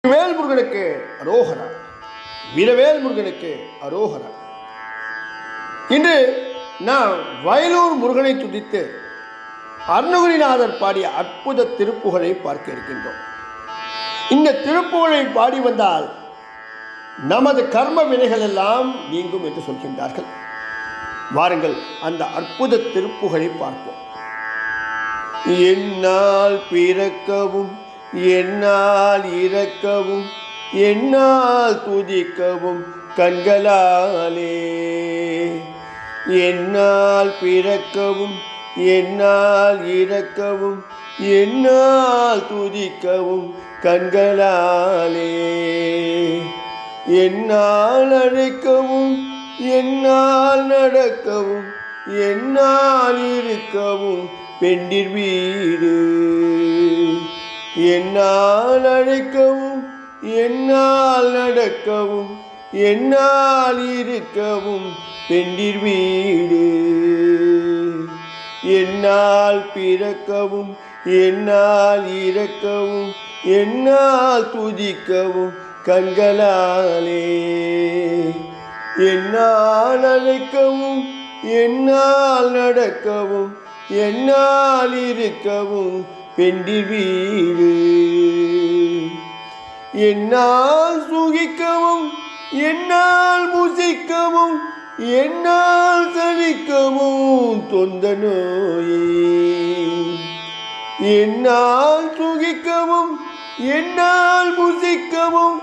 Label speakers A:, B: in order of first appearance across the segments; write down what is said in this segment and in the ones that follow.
A: வேல் முருகனுக்கு அரோகரா. வீரவேல் முருகனுக்கு அரோகரா. இன்று நாம் வயலூர் முருகனை துதித்து அருணகிரிநாதர் பாடிய அற்புத திருப்புகழை பார்க்க இருக்கின்றோம். இந்த திருப்புகழை பாடி வந்தால் நமது கர்ம வினைகள் எல்லாம் நீங்கும் என்று சொல்கின்றார்கள். வாருங்கள் அந்த அற்புத திருப்புகழை பார்ப்போம். என்னால் பிறக்கவும் என்னால் இறக்கவும் என்னால் துதிக்கவும் கண்களாலே, என்னால் பிறக்கவும் என்னால் இறக்கவும் என்னால் துதிக்கவும் கண்களாலே, என்னால் அழைக்கவும் என்னால் நடக்கவும் என்னால் இருக்கவும் பெண்டிர் வீடு, என்னால் அழைக்கவும் என்னால் நடக்கவும் என்னால் இருக்கவும் பெண்டிர் வீடு, என்னால் பிறக்கவும் என்னால் இறக்கவும் என்னால் துதிக்கவும் கண்களாலே, என்னால் அழைக்கவும் என்னால் நடக்கவும் என்னால் இருக்கவும் பெண்டிர் வீடு, என்னால் சுகிக்கவும் என்னால் புசிக்கவும் என்னால் சலிக்கவும் தொந்த நோயே, என்னால் சுகிக்கவும் என்னால் புசிக்கவும்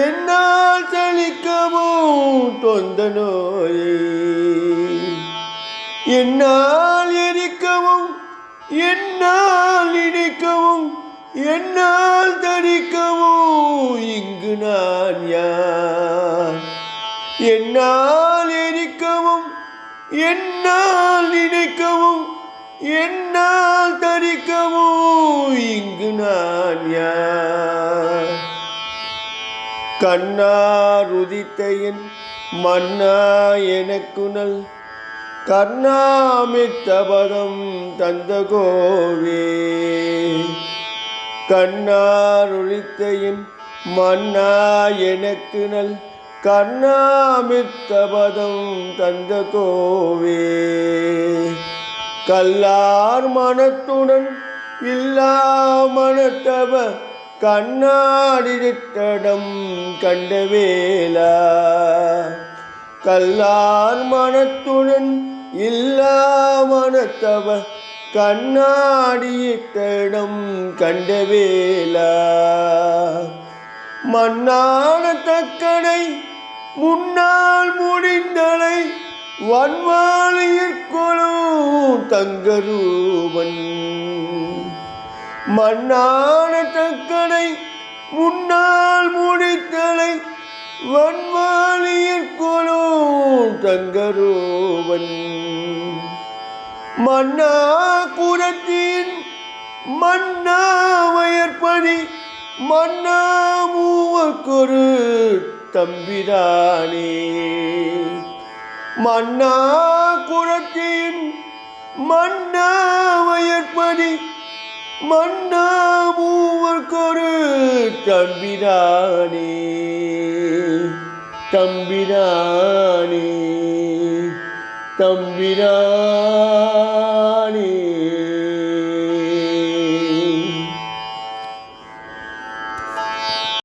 A: என்னால் சலிக்கவும் தொந்த நோயே, என்னால் எரிக்கவும் என்னால் இணைக்கவும் என்னால் தரிக்கவும் இங்கு நான் யார், என்னால் எரிக்கவும் என்னால் இணைக்கவும் என்னால் தரிக்கவும் இங்கு நான் யார், கண்ணார் உதித்த என் மன்னா எனக்குனல் கர்ணாமித்தபதம் தந்த கோவே, கண்ணார் ஒழித்தையின் மன்னா எனக்கு நல் கர்ணாமித்தபதம் தந்த கோவே, கல்லார் மனத்துடன் இல்லா மனத்தவ கண்ணாடிடம் கண்டவேலா, கல்லார் மனத்துடன் இல்லா மனத்தவ கண்ணாடியிடம் கண்டவேலா, மண்ணான தக்கனை முன்னால் முடிந்தலை வன்வாளியிற்கொழும் தங்கரூபன், மண்ணான தக்கனை முன்னால் முடித்தலை வன்வாளியிற்கொழும் தங்கரூபன், மன்னா குரத்தின் மன்னா வயற்பதி மன்னா மூவர்க்கொரு தம்பிரானே, மன்னா குரத்தின் மன்னா வயற்பதி மன்னா மூவர்க்கொரு தம்பிரானே, தம்பிரானே தம்பிரானே.